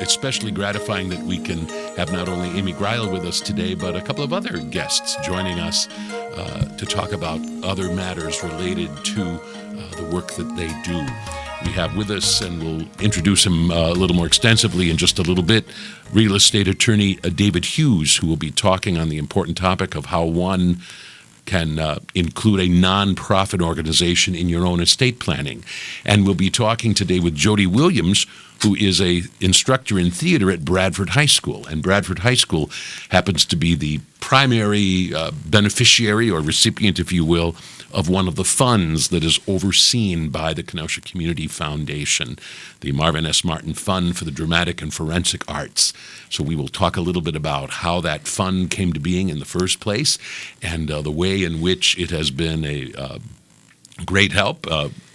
especially gratifying that we can have not only Amy Greil with us today, but a couple of other guests joining us to talk about other matters related to the work that they do. We have with us, and we'll introduce him a little more extensively in just a little bit, real estate attorney David Hughes, who will be talking on the important topic of how one can include a nonprofit organization in your own estate planning. And we'll be talking today with Jody Williams, who is a instructor in theater at Bradford High School. And Bradford High School happens to be the primary beneficiary or recipient, if you will, of one of the funds that is overseen by the Kenosha Community Foundation, the Marvin S. Martin Fund for the Dramatic and Forensic Arts. So we will talk a little bit about how that fund came to being in the first place and the way in which it has been a great help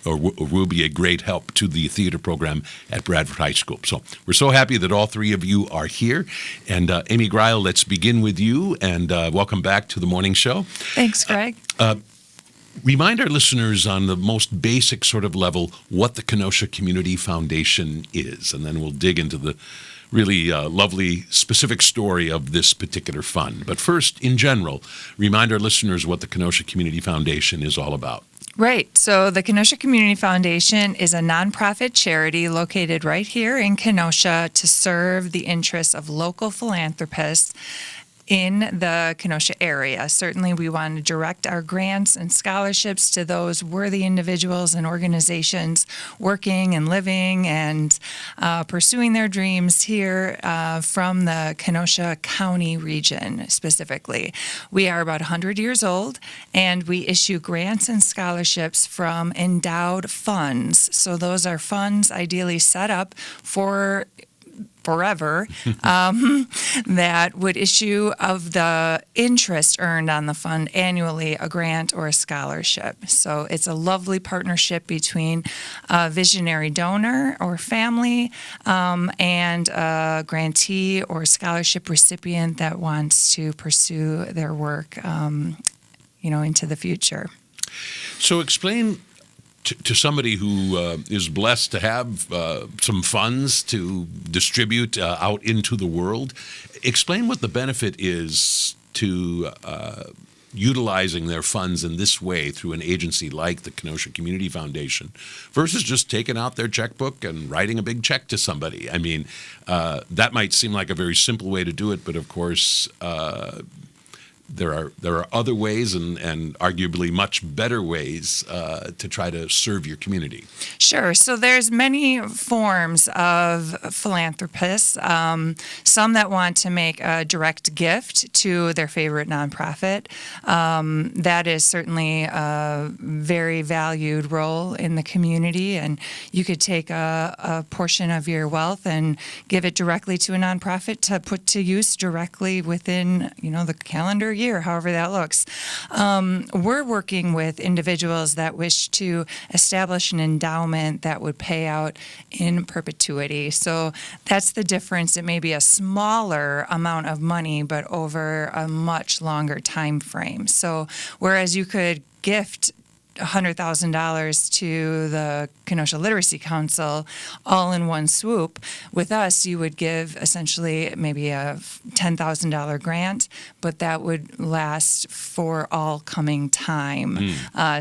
or will be a great help to the theater program at Bradford High School. So we're so happy that all three of you are here. And Amy Greil, let's begin with you, and welcome back to the morning show. Thanks, Greg. Remind our listeners on the most basic sort of level what the Kenosha Community Foundation is, and then we'll dig into the really lovely specific story of this particular fund. But first, in general, remind our listeners what the Kenosha Community Foundation is all about. Right. So the Kenosha Community Foundation is a nonprofit charity located right here in Kenosha to serve the interests of local philanthropists in the Kenosha area. Certainly, we want to direct our grants and scholarships to those worthy individuals and organizations working and living and pursuing their dreams here from the Kenosha County region specifically. We are about 100 years old, and we issue grants and scholarships from endowed funds. So those are funds ideally set up for forever, that would issue of the interest earned on the fund annually a grant or a scholarship. So it's a lovely partnership between a visionary donor or family and a grantee or scholarship recipient that wants to pursue their work, into the future. So explain to somebody who is blessed to have some funds to distribute out into the world, explain what the benefit is to utilizing their funds in this way through an agency like the Kenosha Community Foundation versus just taking out their checkbook and writing a big check to somebody. I mean, that might seem like a very simple way to do it, but of course, there are other ways and arguably much better ways to try to serve your community. Sure. So there's many forms of philanthropists. Some that want to make a direct gift to their favorite nonprofit. That is certainly a very valued role in the community, and you could take a portion of your wealth and give it directly to a nonprofit to put to use directly within the calendar year, however that looks. We're working with individuals that wish to establish an endowment that would pay out in perpetuity. So that's the difference. It may be a smaller amount of money, but over a much longer time frame. So whereas you could gift $100,000 to the Kenosha Literacy Council all in one swoop. With us, you would give essentially maybe a $10,000 grant, but that would last for all coming time.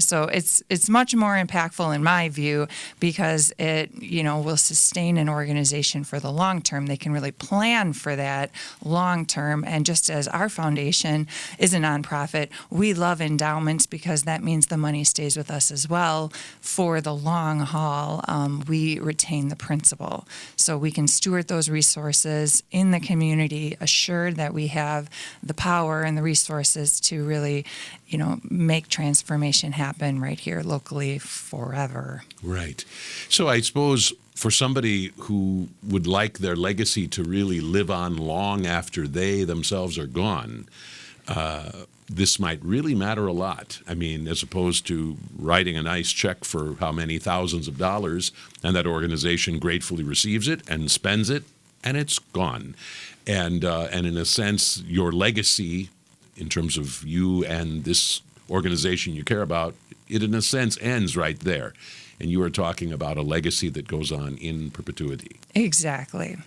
So it's much more impactful in my view because it will sustain an organization for the long term. They can really plan for that long term. And just as our foundation is a nonprofit, we love endowments because that means the money stays with us as well for the long haul. We retain the principal, so we can steward those resources in the community, assured that we have the power and the resources to really, make transformation happen right here locally forever. Right. So I suppose for somebody who would like their legacy to really live on long after they themselves are gone, this might really matter a lot. I mean, as opposed to writing a nice check for how many thousands of dollars, and that organization gratefully receives it and spends it, and it's gone. And in a sense, your legacy, in terms of you and this organization you care about, it in a sense ends right there. And you are talking about a legacy that goes on in perpetuity. Exactly.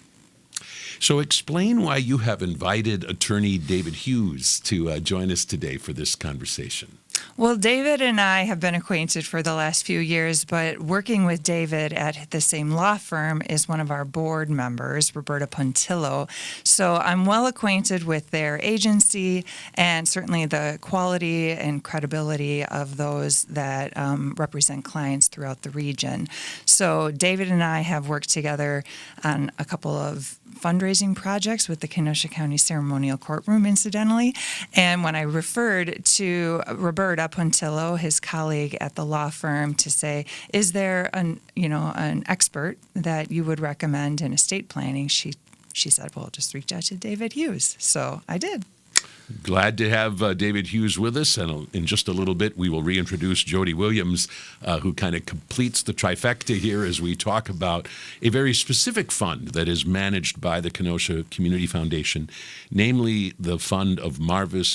So explain why you have invited attorney David Hughes to join us today for this conversation. Well, David and I have been acquainted for the last few years, but working with David at the same law firm is one of our board members, Roberta Puntillo. So I'm well acquainted with their agency and certainly the quality and credibility of those that represent clients throughout the region. So David and I have worked together on a couple of fundraising projects with the Kenosha County Ceremonial Courtroom, incidentally. And when I referred to Roberta Puntillo, his colleague at the law firm, to say, is there an expert that you would recommend in estate planning? She said, well, just reach out to David Hughes. So I did. Glad to have David Hughes with us, and in just a little bit we will reintroduce Jody Williams, who kind of completes the trifecta here as we talk about a very specific fund that is managed by the Kenosha Community Foundation, namely the fund of Marvin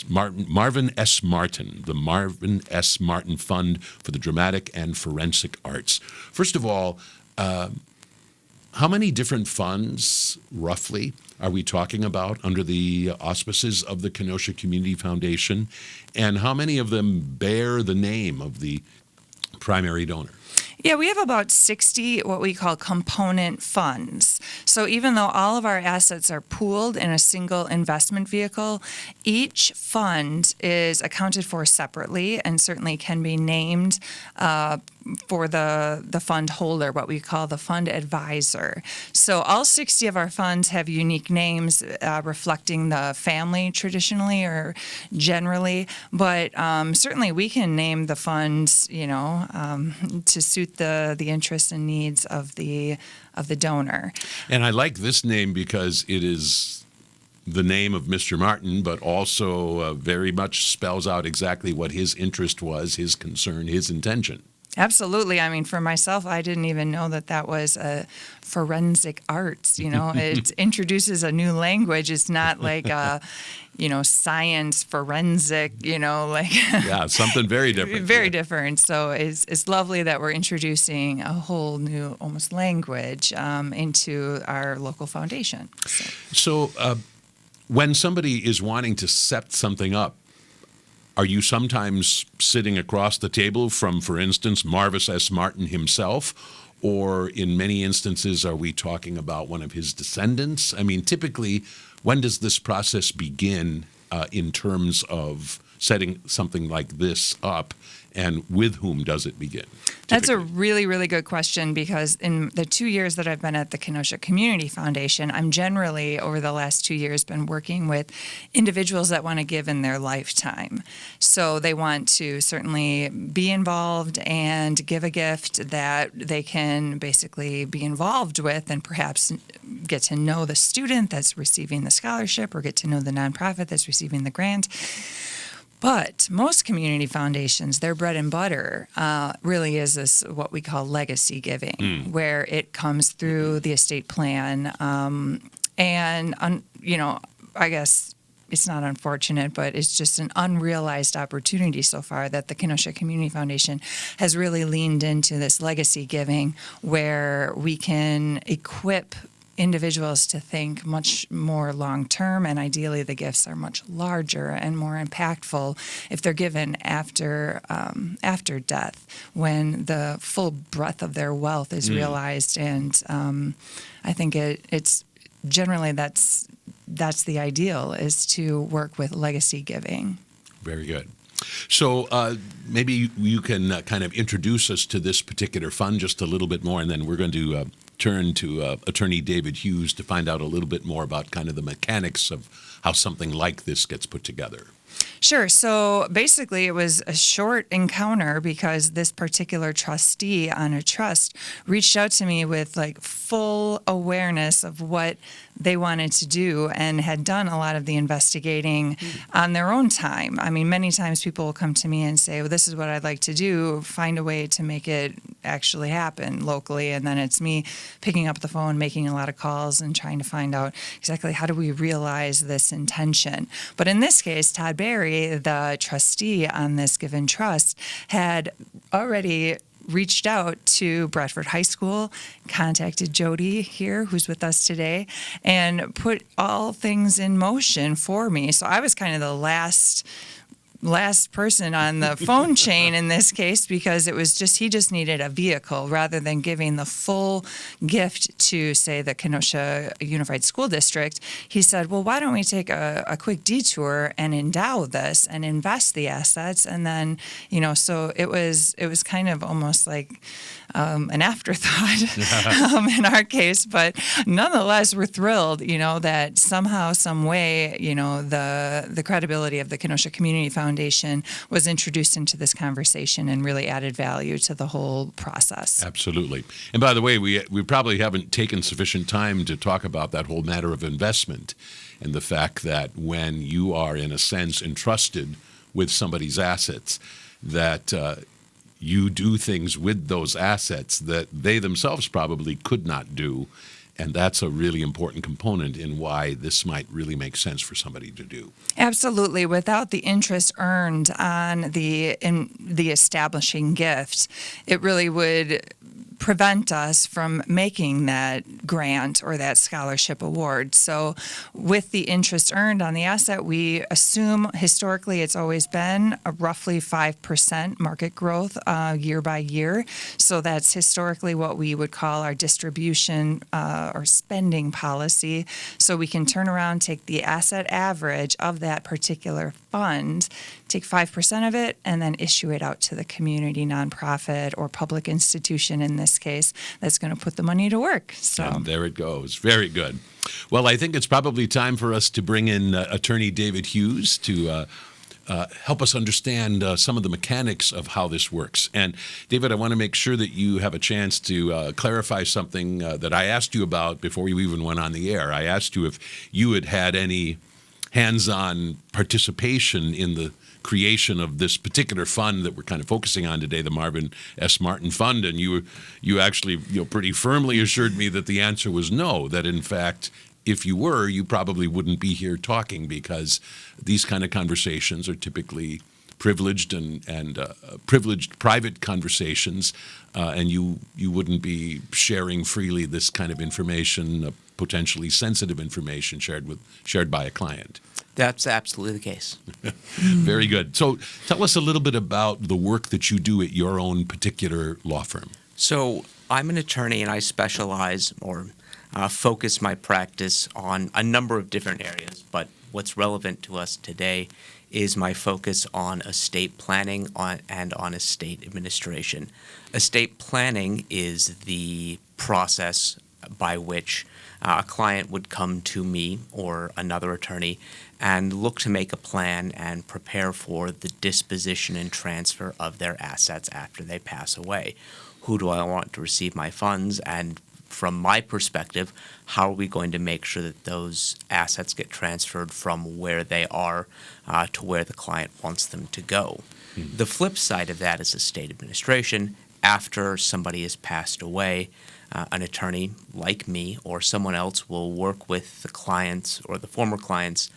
S. Martin, the Marvin S. Martin Fund for the Dramatic and Forensic Arts. First of all, how many different funds, roughly, are we talking about under the auspices of the Kenosha Community Foundation? And how many of them bear the name of the primary donor? Yeah, we have about 60 what we call component funds. So even though all of our assets are pooled in a single investment vehicle, each fund is accounted for separately and certainly can be named for the fund holder, what we call the fund advisor. So all 60 of our funds have unique names reflecting the family traditionally or generally, but certainly we can name the funds, to suit the interests and needs of the donor. And I like this name because it is the name of Mr. Martin, but also very much spells out exactly what his interest was, his concern, his intention. Absolutely. I mean, for myself, I didn't even know that was a forensic arts. It introduces a new language. It's not like science, forensic, Yeah, something very different. Very different. So it's lovely that we're introducing a whole new almost language into our local foundation. So when somebody is wanting to set something up, are you sometimes sitting across the table from, for instance, Marvin S. Martin himself? Or in many instances, are we talking about one of his descendants? I mean, typically, when does this process begin in terms of setting something like this up, and with whom does it begin? That's a really, really good question, because in the 2 years that I've been at the Kenosha Community Foundation, I'm generally, over the last 2 years, been working with individuals that want to give in their lifetime. So they want to certainly be involved and give a gift that they can basically be involved with and perhaps get to know the student that's receiving the scholarship or get to know the nonprofit that's receiving the grant. But most community foundations, their bread and butter really is this what we call legacy giving, where it comes through the estate plan. I guess it's not unfortunate, but it's just an unrealized opportunity so far that the Kenosha Community Foundation has really leaned into this legacy giving, where we can equip individuals to think much more long-term, and ideally the gifts are much larger and more impactful if they're given after death, when the full breadth of their wealth is realized. And I think it's generally that's the ideal, is to work with legacy giving. Very good. So maybe you can kind of introduce us to this particular fund just a little bit more, and then we're going to turn to attorney David Hughes to find out a little bit more about kind of the mechanics of how something like this gets put together. Sure. So basically, it was a short encounter because this particular trustee on a trust reached out to me with full awareness of what they wanted to do and had done a lot of the investigating on their own time. I mean, many times people will come to me and say, well, this is what I'd like to do, find a way to make it actually happen locally. And then it's me picking up the phone, making a lot of calls and trying to find out exactly how do we realize this intention. But in this case, Todd Berry, the trustee on this given trust, had already reached out to Bradford High School, contacted Jody here, who's with us today, and put all things in motion for me. So I was kind of the last person on the phone chain in this case, because it was just, he just needed a vehicle rather than giving the full gift to, say, the Kenosha Unified School District. He said, well, why don't we take a quick detour and endow this and invest the assets? And then, so it was kind of almost like an afterthought in our case, but nonetheless, we're thrilled, that somehow, some way, the credibility of the Kenosha Community Foundation was introduced into this conversation and really added value to the whole process. Absolutely. And by the way, we probably haven't taken sufficient time to talk about that whole matter of investment and the fact that when you are, in a sense, entrusted with somebody's assets, that you do things with those assets that they themselves probably could not do. And that's a really important component in why this might really make sense for somebody to do. Absolutely. Without the interest earned on the establishing gift, it really would prevent us from making that grant or that scholarship award. So with the interest earned on the asset, we assume historically it's always been a roughly 5% market growth year by year. So that's historically what we would call our distribution or spending policy. So we can turn around, take the asset average of that particular fund, take 5% of it, and then issue it out to the community nonprofit or public institution in this case that's going to put the money to work. So and there it goes. Very good. Well, I think it's probably time for us to bring in Attorney David Hughes to help us understand some of the mechanics of how this works. And David, I want to make sure that you have a chance to clarify something that I asked you about before we even went on the air. I asked you if you had had any hands-on participation in the creation of this particular fund that we're kind of focusing on today, the Marvin S. Martin Fund, and you actually pretty firmly assured me that the answer was no, that in fact, if you were, you probably wouldn't be here talking, because these kind of conversations are typically privileged and privileged private conversations, and you wouldn't be sharing freely this kind of information, potentially sensitive information shared by a client. That's absolutely the case. Very good. So tell us a little bit about the work that you do at your own particular law firm. So I'm an attorney, and I specialize or focus my practice on a number of different areas, but what's relevant to us today is my focus on estate planning and on estate administration. Estate planning is the process by which a client would come to me or another attorney and look to make a plan and prepare for the disposition and transfer of their assets after they pass away. Who do I want to receive my funds? And from my perspective, how are we going to make sure that those assets get transferred from where they are to where the client wants them to go? Mm-hmm. The flip side of that is estate administration. After somebody has passed away, an attorney like me or someone else will work with the clients or the former clients,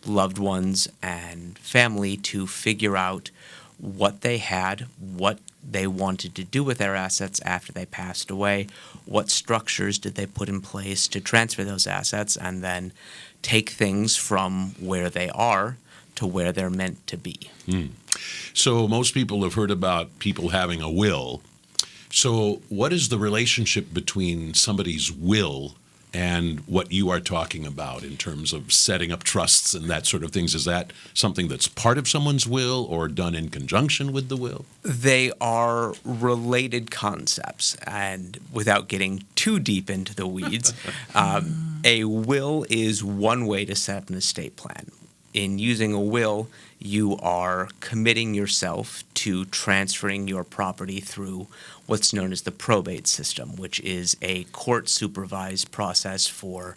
loved ones, and family to figure out what they had, what they wanted to do with their assets after they passed away, what structures did they put in place to transfer those assets, and then take things from where they are to where they're meant to be. So most people have heard about people having a will. So what is the relationship between somebody's will and what you are talking about in terms of setting up trusts and that sort of things? Is that something that's part of someone's will or done in conjunction with the will? They are related concepts, and without getting too deep into the weeds, a will is one way to set up an estate plan. In using a will, you are committing yourself to transferring your property through what's known as the probate system, which is a court-supervised process for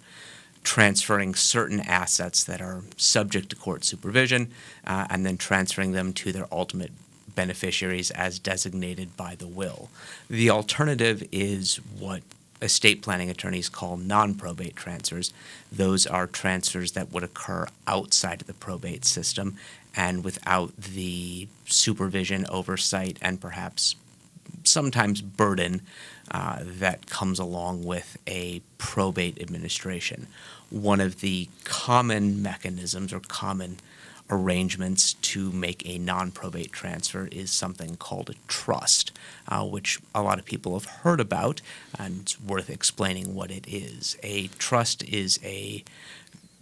transferring certain assets that are subject to court supervision and then transferring them to their ultimate beneficiaries as designated by the will. The alternative is what estate planning attorneys call non-probate transfers. Those are transfers that would occur outside of the probate system and without the supervision, oversight, and perhaps sometimes burden that comes along with a probate administration. One of the common mechanisms or common arrangements to make a non-probate transfer is something called a trust, which a lot of people have heard about, and it's worth explaining what it is. A trust is a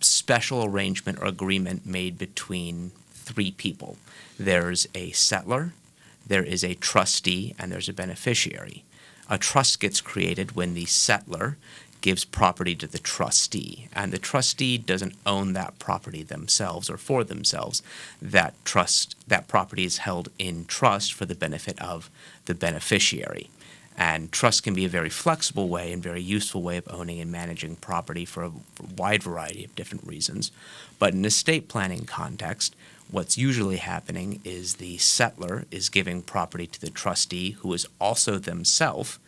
special arrangement or agreement made between three people. There's a settlor, there is a trustee, and there's a beneficiary. A trust gets created when the settlor gives property to the trustee, and the trustee doesn't own that property themselves or for themselves. That property is held in trust for the benefit of the beneficiary. And trust can be a very flexible way and very useful way of owning and managing property for a wide variety of different reasons. But in estate planning context, what's usually happening is the settlor is giving property to the trustee, who is also themselves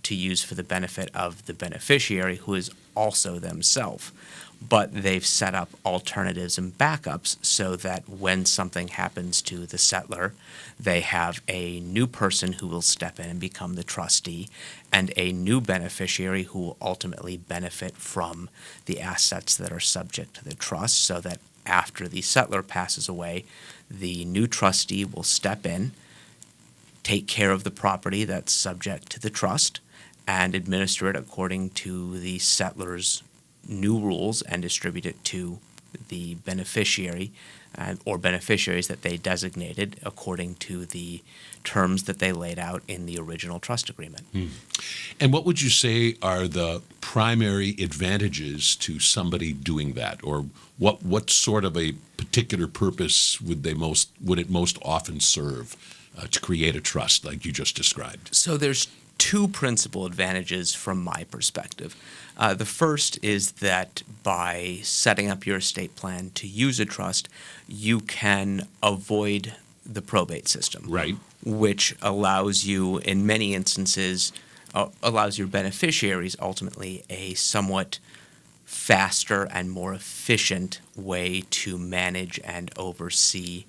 to use for the benefit of the beneficiary, who is also themselves. But they've set up alternatives and backups so that when something happens to the settlor, they have a new person who will step in and become the trustee, and a new beneficiary who will ultimately benefit from the assets that are subject to the trust, so that after the settlor passes away, the new trustee will step in, take care of the property that's subject to the trust, and administer it according to the settlor's new rules and distribute it to the beneficiary or beneficiaries that they designated according to the terms that they laid out in the original trust agreement. And what would you say are the primary advantages to somebody doing that, or what sort of a particular purpose would it most often serve to create a trust like you just described? So there's two principal advantages from my perspective. The first is that by setting up your estate plan to use a trust, you can avoid the probate system. Right. Which allows you, in many instances, allows your beneficiaries ultimately a somewhat faster and more efficient way to manage and oversee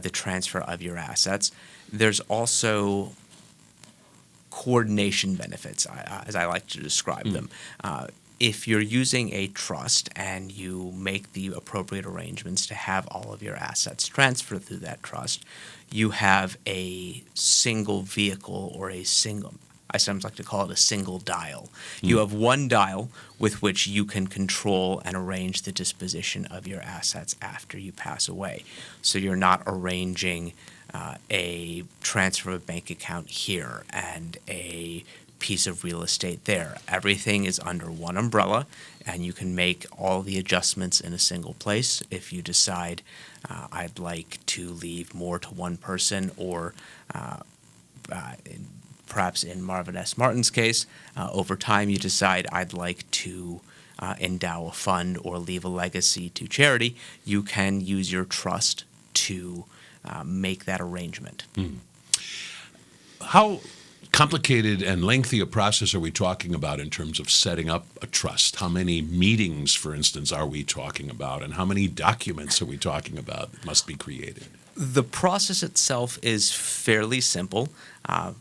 the transfer of your assets. There's also coordination benefits, as I like to describe them. If you're using a trust and you make the appropriate arrangements to have all of your assets transferred through that trust, you have a single vehicle or I sometimes like to call it a single dial. You have one dial with which you can control and arrange the disposition of your assets after you pass away. So you're not arranging a transfer of a bank account here and a piece of real estate there. Everything is under one umbrella, and you can make all the adjustments in a single place. If you decide I'd like to leave more to one person, or perhaps in Marvin S. Martin's case, over time you decide I'd like to endow a fund or leave a legacy to charity, you can use your trust to make that arrangement. How complicated and lengthy a process are we talking about in terms of setting up a trust? How many meetings, for instance, are we talking about, and how many documents are we talking about that must be created? The process itself is fairly simple.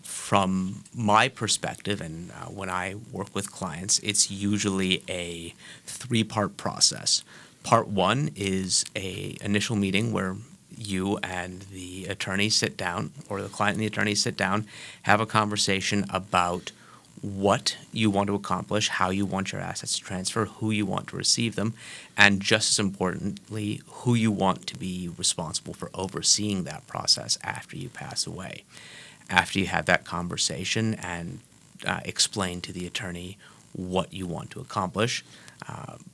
From my perspective, and when I work with clients, it's usually a three-part process. Part one is an initial meeting where you and the attorney sit down, or the client and the attorney sit down, have a conversation about what you want to accomplish, how you want your assets to transfer, who you want to receive them, and just as importantly, who you want to be responsible for overseeing that process after you pass away. After you have that conversation and explain to the attorney what you want to accomplish,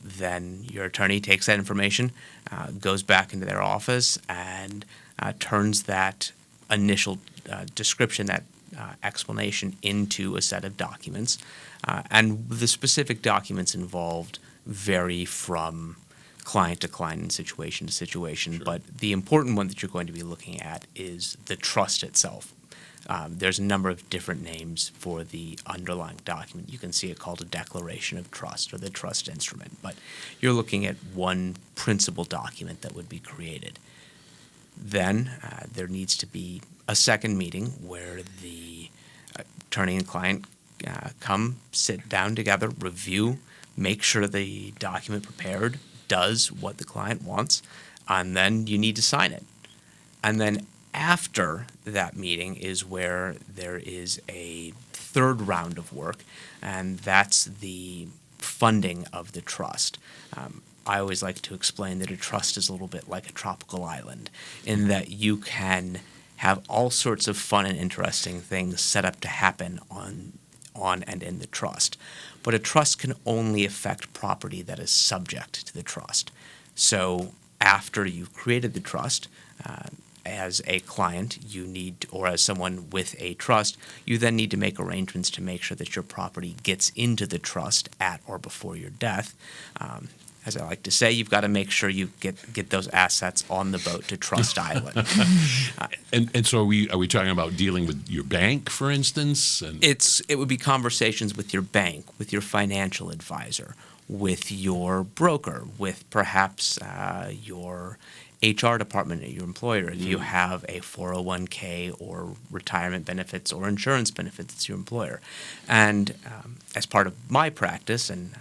then your attorney takes that information, goes back into their office, and turns that initial description, that explanation, into a set of documents. And the specific documents involved vary from client to client and situation to situation. Sure. But the important one that you're going to be looking at is the trust itself. There's a number of different names for the underlying document. You can see it called a declaration of trust or the trust instrument, but you're looking at one principal document that would be created. Then there needs to be a second meeting where the Attorney and client come, sit down together, review, make sure the document prepared does what the client wants, and then you need to sign it. And then after that meeting is where there is a third round of work, and that's the funding of the trust. I always like to explain that a trust is a little bit like a tropical island in that you can have all sorts of fun and interesting things set up to happen on and in the trust. But a trust can only affect property that is subject to the trust. So after you've created the trust, as a client, you need, or as someone with a trust, you then need to make arrangements to make sure that your property gets into the trust at or before your death. As I like to say, you've got to make sure you get those assets on the boat to Trust Island. And so are we talking about dealing with your bank, for instance? And It would be conversations with your bank, with your financial advisor, with your broker, with perhaps your HR department at your employer. If you have a 401k or retirement benefits or insurance benefits, it's your employer. And as part of my practice, and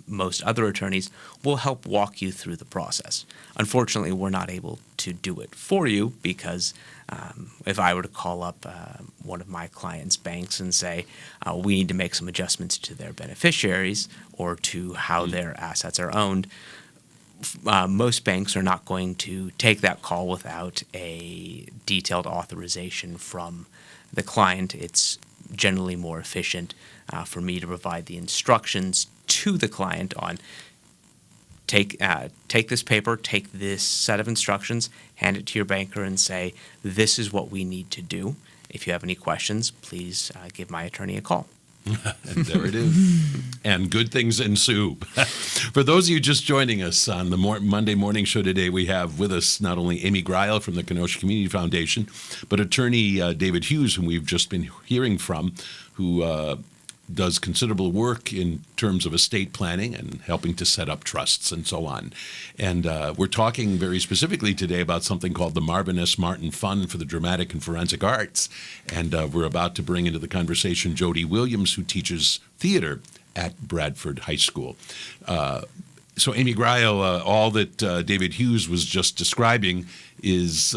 most other attorneys will help walk you through the process. Unfortunately, we're not able to do it for you because if I were to call up one of my clients' banks and say, we need to make some adjustments to their beneficiaries or to how their assets are owned, most banks are not going to take that call without a detailed authorization from the client. It's generally more efficient for me to provide the instructions to the client on take this paper, take this set of instructions, hand it to your banker and say, this is what we need to do. If you have any questions, please give my attorney a call. And there it is. And good things ensue. For those of you just joining us on the Monday morning show today, we have with us not only Amy Greil from the Kenosha Community Foundation, but attorney David Hughes, whom we've just been hearing from, who does considerable work in terms of estate planning and helping to set up trusts and so on. And we're talking very specifically today about something called the Marvin S. Martin Fund for the Dramatic and Forensic Arts. And we're about to bring into the conversation Jody Williams, who teaches theater at Bradford High School. So Amy Greil, all that David Hughes was just describing is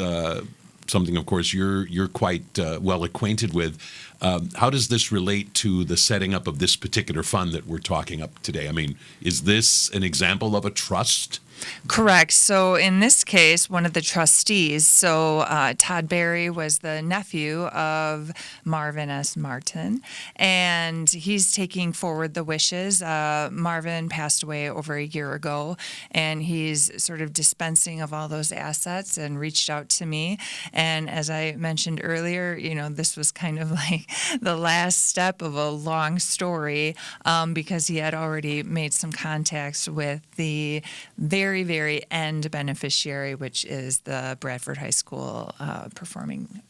something, of course, you're quite well acquainted with. How does this relate to the setting up of this particular fund that we're talking up today? I mean, is this an example of a trust? Correct. So in this case, one of the trustees, Todd Berry was the nephew of Marvin S. Martin, and he's taking forward the wishes. Marvin passed away over a year ago, and he's sort of dispensing of all those assets and reached out to me. And as I mentioned earlier, this was kind of like the last step of a long story because he had already made some contacts with the very, very end beneficiary, which is the Bradford High School performing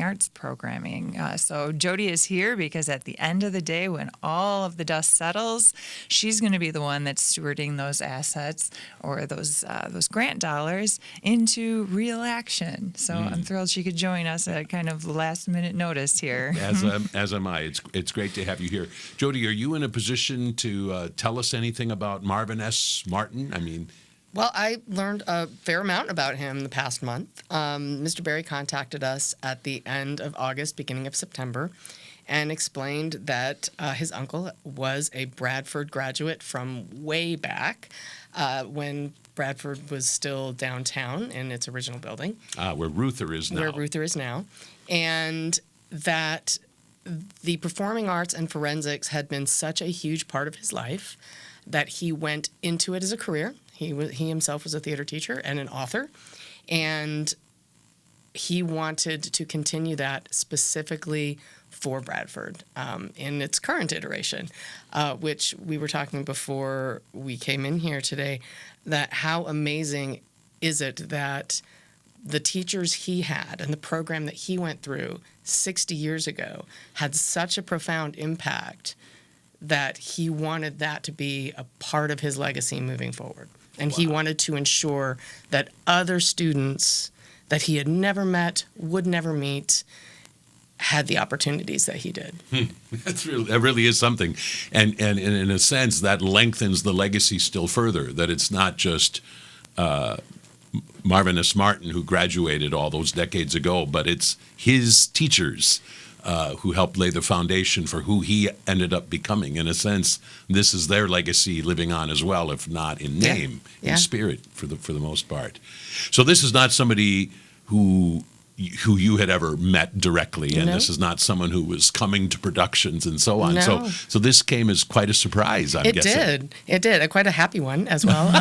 arts programming. So Jody is here because at the end of the day, when all of the dust settles, she's going to be the one that's stewarding those assets or those grant dollars into real action. So I'm thrilled she could join us at kind of last minute notice here. As am I. It's great to have you here. Jody, are you in a position to tell us anything about Marvin S. Martin? I mean, well, I learned a fair amount about him the past month. Mr. Berry contacted us at the end of August, beginning of September, and explained that his uncle was a Bradford graduate from way back when Bradford was still downtown in its original building. Where Ruther is now. And that the performing arts and forensics had been such a huge part of his life that he went into it as a career. He himself was a theater teacher and an author, and he wanted to continue that specifically for Bradford in its current iteration, which we were talking before we came in here today, that how amazing is it that the teachers he had and the program that he went through 60 years ago had such a profound impact that he wanted that to be a part of his legacy moving forward. And he wanted to ensure that other students that he had never met, would never meet, had the opportunities that he did. That really is something, and in a sense that lengthens the legacy still further. That it's not just Marvin S. Martin who graduated all those decades ago, but it's his teachers who helped lay the foundation for who he ended up becoming. In a sense, this is their legacy living on as well, if not in name, in spirit, for the most part. So this is not somebody who you had ever met directly, and this is not someone who was coming to productions and so on. No. So this came as quite a surprise, I'm guessing. It did. Quite a happy one as well.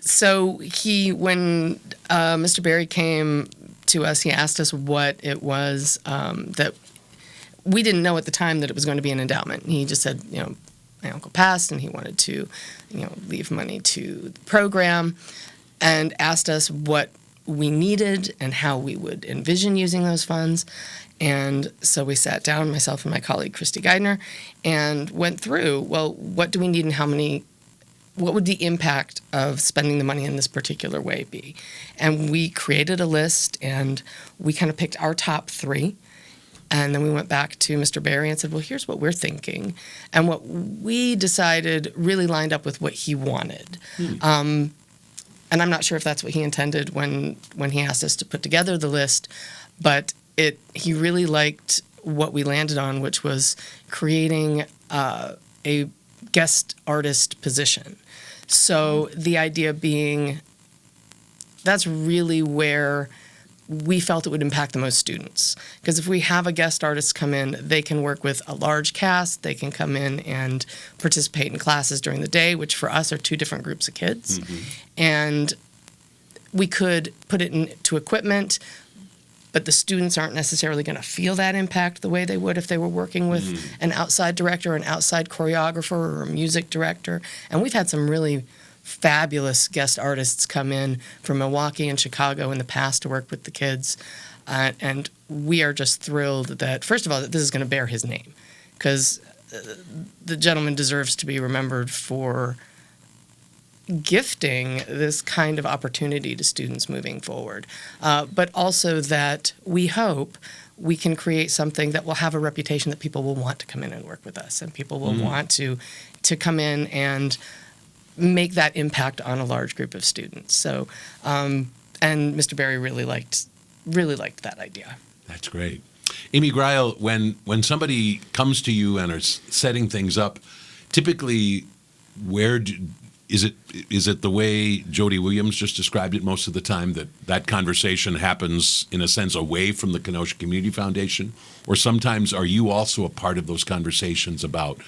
So when Mr. Berg came to us, he asked us what it was that we didn't know at the time that it was going to be an endowment. He just said, my uncle passed and he wanted to, leave money to the program, and asked us what we needed and how we would envision using those funds. And so we sat down, myself and my colleague Christy Geidner, and went through, well, what do we need and what would the impact of spending the money in this particular way be? And we created a list, and we kind of picked our top 3. And then we went back to Mr. Berry and said, well, here's what we're thinking. And what we decided really lined up with what he wanted. And I'm not sure if that's what he intended when he asked us to put together the list, but he really liked what we landed on, which was creating a guest artist position. So the idea being that's really where we felt it would impact the most students. Because if we have a guest artist come in, they can work with a large cast, they can come in and participate in classes during the day, which for us are 2 different groups of kids. And we could put it into equipment, but the students aren't necessarily going to feel that impact the way they would if they were working with an outside director, an outside choreographer, or a music director. And we've had some really fabulous guest artists come in from Milwaukee and Chicago in the past to work with the kids. And we are just thrilled that, first of all, that this is going to bear his name, because the gentleman deserves to be remembered for gifting this kind of opportunity to students moving forward. But also that we hope we can create something that will have a reputation that people will want to come in and work with us, and people will want to come in and make that impact on a large group of students. So, and Mr. Berry really liked that idea. That's great. Amy Greil, when somebody comes to you and are setting things up, typically is it the way Jody Williams just described it most of the time, that conversation happens in a sense away from the Kenosha Community Foundation? Or sometimes are you also a part of those conversations about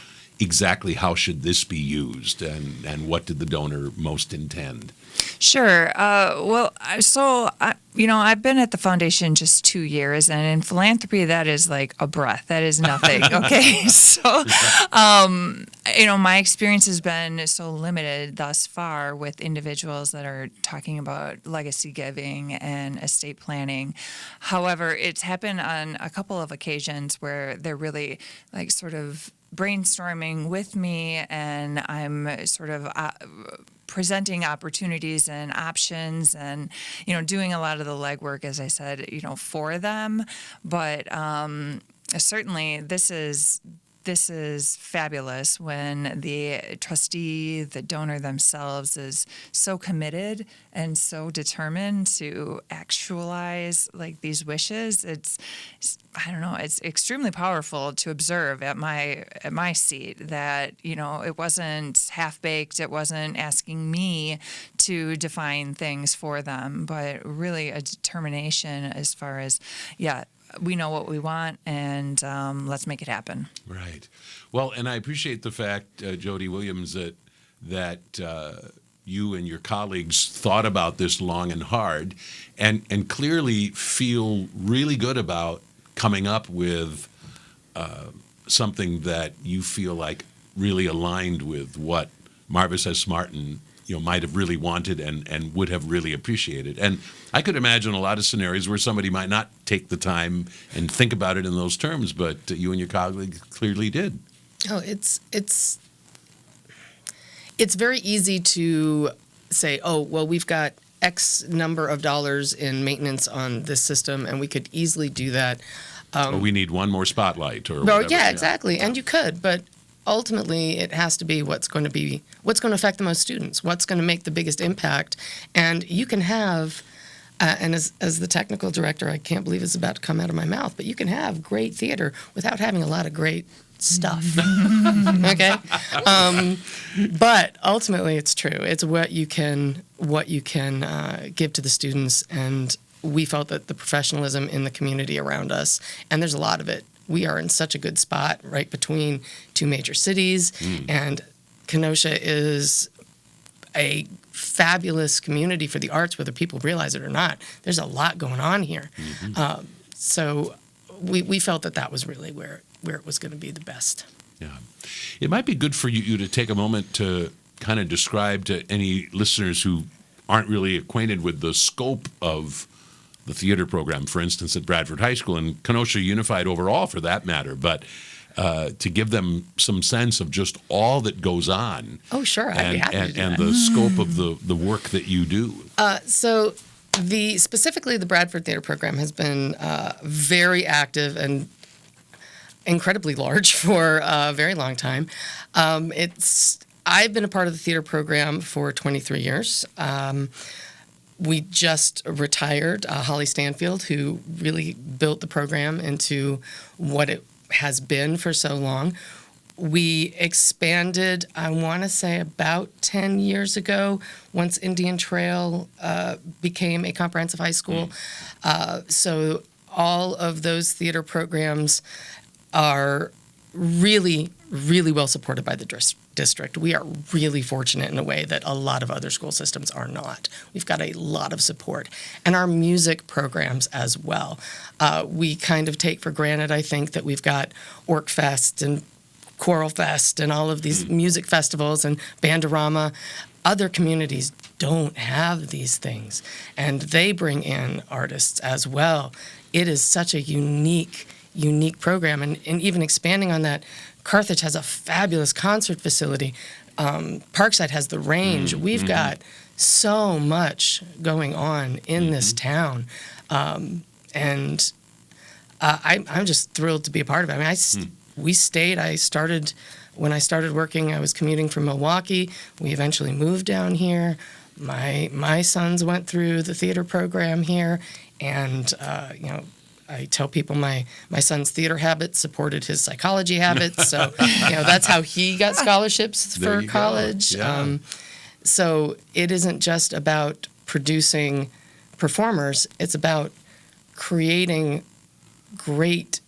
exactly how should this be used and what did the donor most intend? Sure. I've been at the foundation just 2 years, and in philanthropy, that is like a breath. That is nothing. Okay. So, my experience has been so limited thus far with individuals that are talking about legacy giving and estate planning. However, it's happened on a couple of occasions where they're really like sort of brainstorming with me, and I'm sort of presenting opportunities and options, and doing a lot of the legwork, as I said, for them. But certainly this is fabulous when the trustee, the donor themselves, is so committed and so determined to actualize like these wishes. It's extremely powerful to observe at my seat that it wasn't half baked. It wasn't asking me to define things for them, but really a determination as far as we know what we want, and let's make it happen. Right. Well, and I appreciate the fact, Jody Williams, that you and your colleagues thought about this long and hard, and clearly feel really good about coming up with something that you feel like really aligned with what Marvis S. Martin might have really wanted and would have really appreciated. And I could imagine a lot of scenarios where somebody might not take the time and think about it in those terms, but you and your colleagues clearly did. Oh, it's very easy to say, oh, well, we've got X number of dollars in maintenance on this system, and we could easily do that. Or we need one more spotlight or Well, whatever. yeah, exactly. And you could, but ultimately it has to be what's going to affect the most students, what's going to make the biggest impact. And you can have, and as the technical director, I can't believe it's about to come out of my mouth, but you can have great theater without having a lot of great stuff. Okay? But ultimately it's true. It's what you can give to the students, and we felt that the professionalism in the community around us, and there's a lot of it. We are in such a good spot right between two major cities, and Kenosha is a fabulous community for the arts, whether people realize it or not. There's a lot going on here. So we felt that was really where it was going to be the best. Yeah. It might be good for you to take a moment to kind of describe to any listeners who aren't really acquainted with the scope of the theater program, for instance, at Bradford High School and Kenosha Unified overall, for that matter, but to give them some sense of just all that goes on. Oh, sure, I'd be happy to do and that. the scope of the work that you do. So specifically the Bradford Theater Program has been very active and incredibly large for a very long time. I've been a part of the theater program for 23 years. We just retired Holly Stanfield, who really built the program into what it has been for so long. We expanded, I want to say, about 10 years ago, once Indian Trail became a comprehensive high school. So all of those theater programs are really, really well supported by the district. We are really fortunate in a way that a lot of other school systems are not. We've got a lot of support. And our music programs as well. We kind of take for granted, I think, that we've got Orc Fest and Choral Fest and all of these music festivals and Bandorama. Other communities don't have these things, and they bring in artists as well. It is such a unique program, and even expanding on that, Carthage has a fabulous concert facility. Parkside has the range. We've got so much going on in this town, and I'm just thrilled to be a part of it. I mean, we stayed. When I started working, I was commuting from Milwaukee. We eventually moved down here. My sons went through the theater program here, and I tell people my son's theater habits supported his psychology habits. So, that's how he got scholarships for college. Yeah. So it isn't just about producing performers. It's about creating great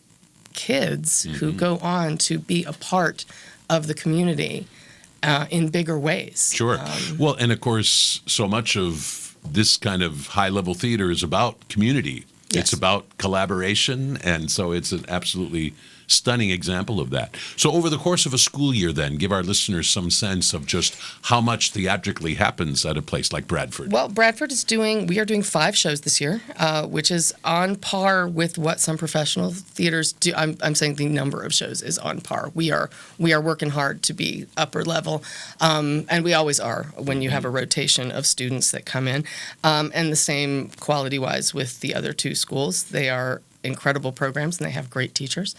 kids who go on to be a part of the community in bigger ways. Sure. Well, and of course, so much of this kind of high-level theater is about community. Yes. It's about collaboration, and so it's an absolutely stunning example of that. So over the course of a school year, then, give our listeners some sense of just how much theatrically happens at a place like Bradford. Well, Bradford we are doing 5 shows this year, which is on par with what some professional theaters do. I'm saying the number of shows is on par. We are working hard to be upper level, and we always are when you have a rotation of students that come in. And the same quality-wise with the other 2 schools. They are incredible programs, and they have great teachers.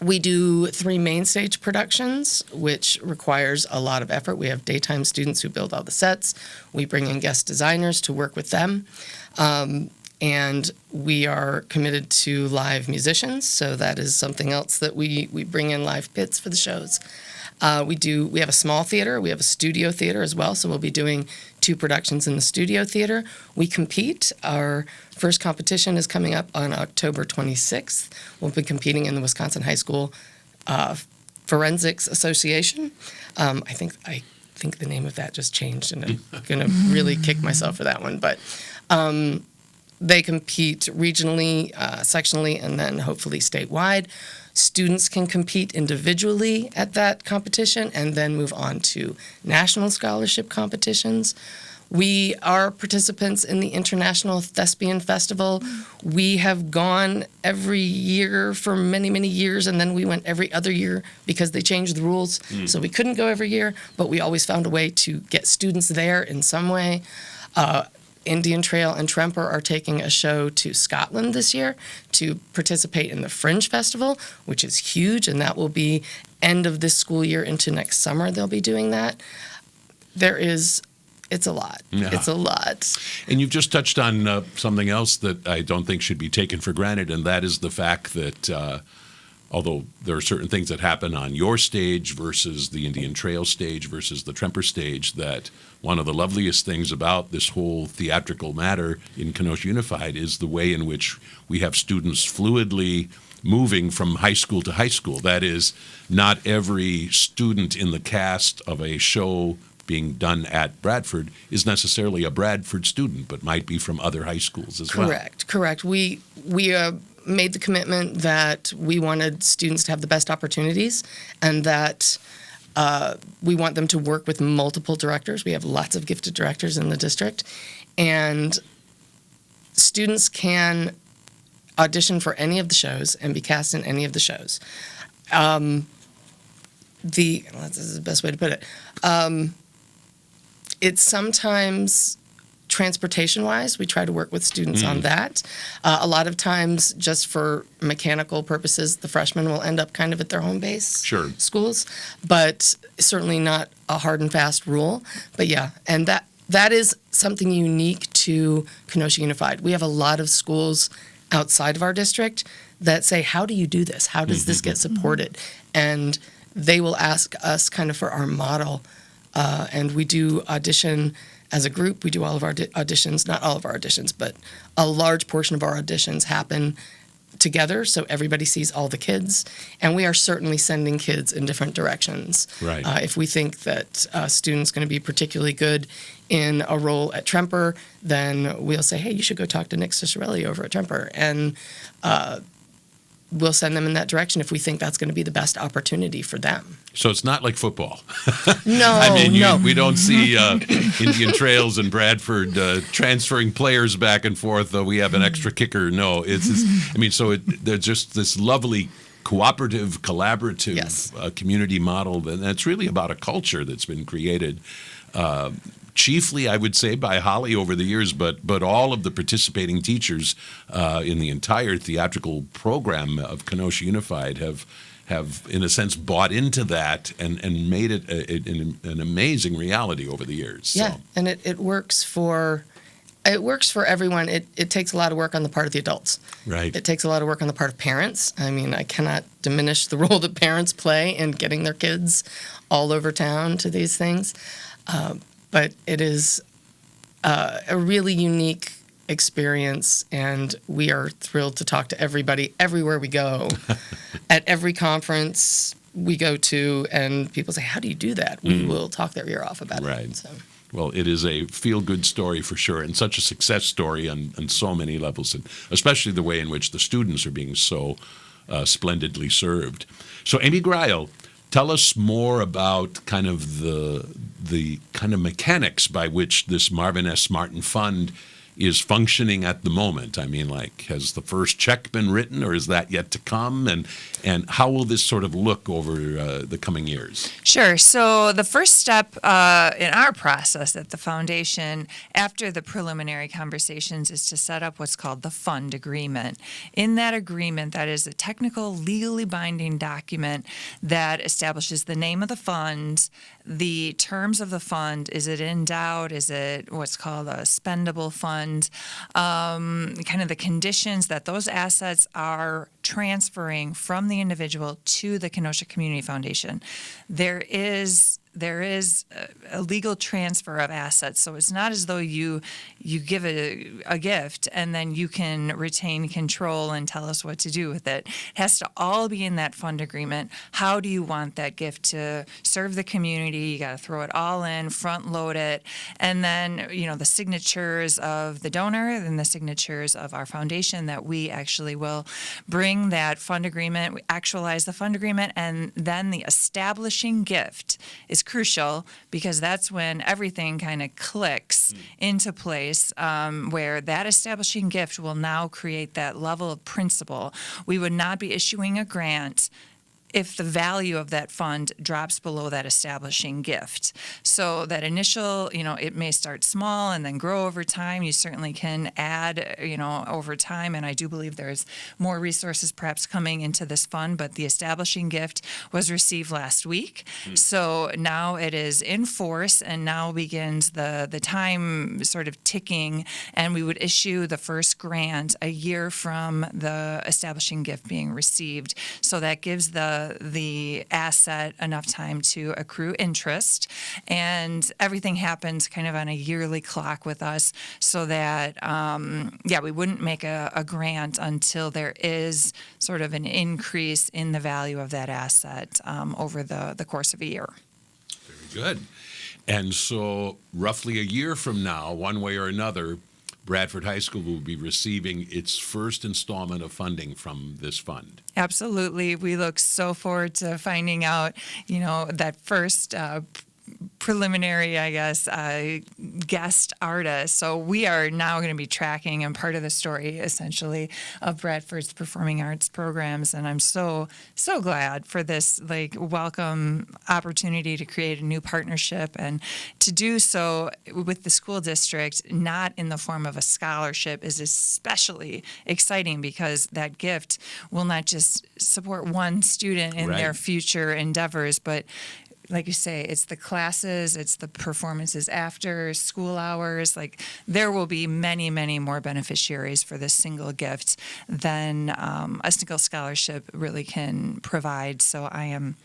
We do 3 main stage productions, which requires a lot of effort. We have daytime students who build all the sets. We bring in guest designers to work with them. And we are committed to live musicians, so that is something else that we bring in live pits for the shows. We have a small theater. We have a studio theater as well, so we'll be doing 2 productions in the studio theater. We compete. Our first competition is coming up on October 26th. We'll be competing in the Wisconsin High School Forensics Association. I think the name of that just changed, and I'm going to really kick myself for that one. But they compete regionally, sectionally, and then hopefully statewide. Students can compete individually at that competition and then move on to national scholarship competitions. We are participants in the International Thespian Festival. We have gone every year for many, many years, and then we went every other year because they changed the rules. So we couldn't go every year, but we always found a way to get students there in some way. Indian Trail and Tremper are taking a show to Scotland this year to participate in the Fringe Festival, which is huge, and that will be end of this school year into next summer. They'll be doing that. It's a lot. Yeah. It's a lot. And you've just touched on something else that I don't think should be taken for granted, and that is the fact that although there are certain things that happen on your stage versus the Indian Trail stage versus the Tremper stage, that one of the loveliest things about this whole theatrical matter in Kenosha Unified is the way in which we have students fluidly moving from high school to high school. That is, not every student in the cast of a show being done at Bradford is necessarily a Bradford student, but might be from other high schools as well. Correct. We made the commitment that we wanted students to have the best opportunities, and that we want them to work with multiple directors. We have lots of gifted directors in the district, and students can audition for any of the shows and be cast in any of the shows. This is the best way to put it. It's sometimes transportation-wise, we try to work with students on that. A lot of times, just for mechanical purposes, the freshmen will end up kind of at their home base schools, but certainly not a hard and fast rule. But yeah, and that is something unique to Kenosha Unified. We have a lot of schools outside of our district that say, how do you do this? How does this get supported? And they will ask us kind of for our model. And we do audition as a group. We do all of our auditions, not all of our auditions, but a large portion of our auditions happen together, so everybody sees all the kids. And we are certainly sending kids in different directions. Right. If we think that a student's going to be particularly good in a role at Tremper, then we'll say, hey, you should go talk to Nick Cicerelli over at Tremper. And we'll send them in that direction if we think that's going to be the best opportunity for them. So it's not like football. No, I mean, no. we don't see Indian Trails and Bradford transferring players back and forth, though we have an extra kicker. No, it's just, I mean, so there's just this lovely cooperative, collaborative community model, and it's really about a culture that's been created chiefly, I would say, by Holly over the years, but all of the participating teachers in the entire theatrical program of Kenosha Unified have in a sense bought into that and made it an amazing reality over the years. Yeah, so. and it works for everyone. It takes a lot of work on the part of the adults. Right. It takes a lot of work on the part of parents. I mean, I cannot diminish the role that parents play in getting their kids all over town to these things. But it is a really unique experience, and we are thrilled to talk to everybody everywhere we go. At every conference we go to, and people say, how do you do that? We will talk their ear off about it. So. Well, it is a feel-good story for sure, and such a success story on so many levels, and especially the way in which the students are being so splendidly served. So, Amy Greil, tell us more about kind of the kind of mechanics by which this Marvin S. Martin Fund is functioning at the moment. I mean, like, has the first check been written, or is that yet to come? And how will this sort of look over the coming years? Sure. So the first step in our process at the foundation, after the preliminary conversations, is to set up what's called the fund agreement. In that agreement, that is a technical, legally binding document that establishes the name of the fund, the terms of the fund. Is it endowed? Is it what's called a spendable fund? Kind of the conditions that those assets are transferring from the individual to the Kenosha Community Foundation. There is a legal transfer of assets, so it's not as though you give a gift and then you can retain control and tell us what to do with it. It has to all be in that fund agreement. How do you want that gift to serve the community? You got to throw it all in, front load it, and then the signatures of the donor and the signatures of our foundation that we actually will bring that fund agreement, we actualize the fund agreement, and then the establishing gift is is crucial because that's when everything kind of clicks into place, where that establishing gift will now create that level of principal. We would not be issuing a grant if the value of that fund drops below that establishing gift. So that initial, it may start small and then grow over time. You certainly can add, over time, and I do believe there's more resources perhaps coming into this fund, but the establishing gift was received last week. So now it is in force, and now begins the time sort of ticking, and we would issue the first grant a year from the establishing gift being received. So that gives the asset enough time to accrue interest, and everything happens kind of on a yearly clock with us, so that we wouldn't make a grant until there is sort of an increase in the value of that asset over the course of a year. Very good. And so roughly a year from now, one way or another, Bradford High School will be receiving its first installment of funding from this fund. Absolutely. We look so forward to finding out, that first preliminary, guest artist. So we are now going to be tracking and part of the story, essentially, of Bradford's performing arts programs. And I'm so glad for this welcome opportunity to create a new partnership, and to do so with the school district, not in the form of a scholarship, is especially exciting, because that gift will not just support one student in their future endeavors, but like you say, it's the classes, it's the performances after school hours. There will be many, many more beneficiaries for this single gift than a single scholarship really can provide. So I am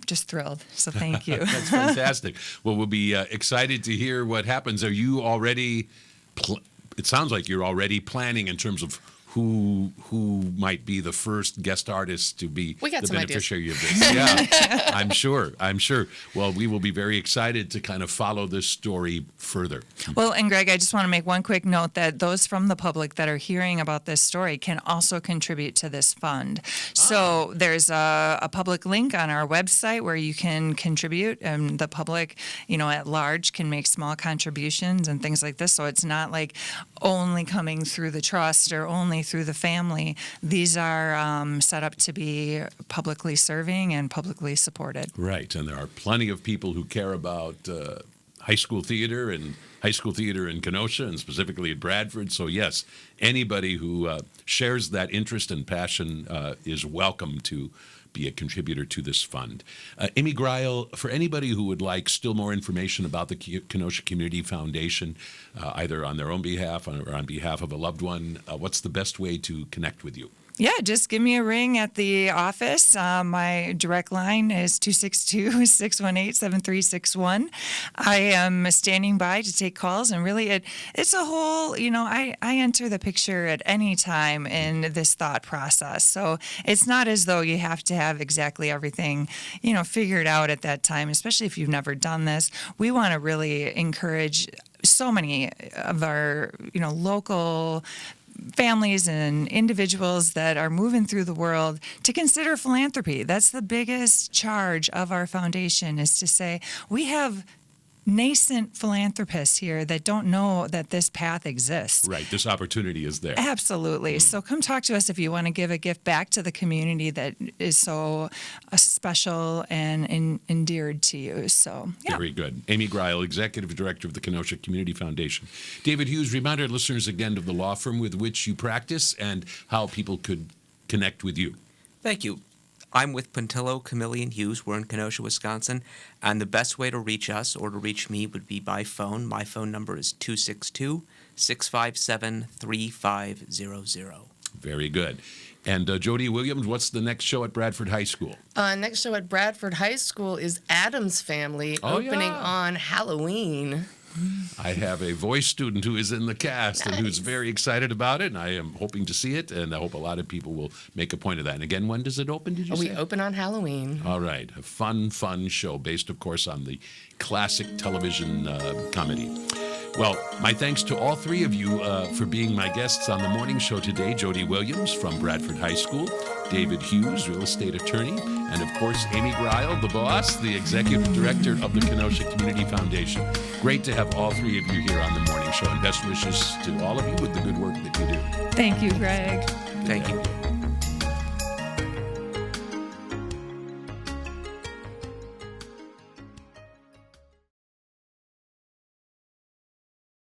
just thrilled. So thank you. That's fantastic. Well, we'll be excited to hear what happens. Are you already, it sounds like you're already planning in terms of who might be the first guest artist to be the beneficiary of this. Yeah, I'm sure. Well, we will be very excited to kind of follow this story further. Well, and Greg, I just want to make one quick note that those from the public that are hearing about this story can also contribute to this fund. So there's a public link on our website where you can contribute, and the public, at large can make small contributions and things like this. So it's not like only coming through the trust or only through the family. These are set up to be publicly serving and publicly supported. Right, and there are plenty of people who care about high school theater in Kenosha, and specifically at Bradford. So yes, anybody who shares that interest and passion is welcome to be a contributor to this fund. Amy Greil, for anybody who would like still more information about the Kenosha Community Foundation, either on their own behalf or on behalf of a loved one, what's the best way to connect with you? Yeah, just give me a ring at the office. My direct line is 262-618-7361. I am standing by to take calls, and really it's a whole, I enter the picture at any time in this thought process. So it's not as though you have to have exactly everything, figured out at that time, especially if you've never done this. We want to really encourage so many of our, local families and individuals that are moving through the world to consider philanthropy. That's the biggest charge of our foundation, is to say we have nascent philanthropists here that don't know that this path exists. Right, this opportunity is there. Absolutely. So come talk to us if you want to give a gift back to the community that is so special and endeared to you. So, yeah. Very good. Amy Greil, Executive Director of the Kenosha Community Foundation. David Hughes, remind our listeners again of the law firm with which you practice and how people could connect with you. Thank you. I'm with Puntillo, Camilli, and Hughes. We're in Kenosha, Wisconsin. And the best way to reach us or to reach me would be by phone. My phone number is 262-657-3500. Very good. And Jody Williams, what's the next show at Bradford High School? Next show at Bradford High School is Addams Family, opening on Halloween. I have a voice student who is in the cast and who's very excited about it, and I am hoping to see it, and I hope a lot of people will make a point of that. And again, when does it open, did you say? We open on Halloween. All right. A fun show based, of course, on the classic television comedy. Well, my thanks to all three of you for being my guests on the morning show today. Jody Williams from Bradford High School, David Hughes, real estate attorney, and of course, Amy Greil, the boss, the executive director of the Kenosha Community Foundation. Great to have all three of you here on the morning show, and best wishes to all of you with the good work that you do. Thank you, Greg. Thank you.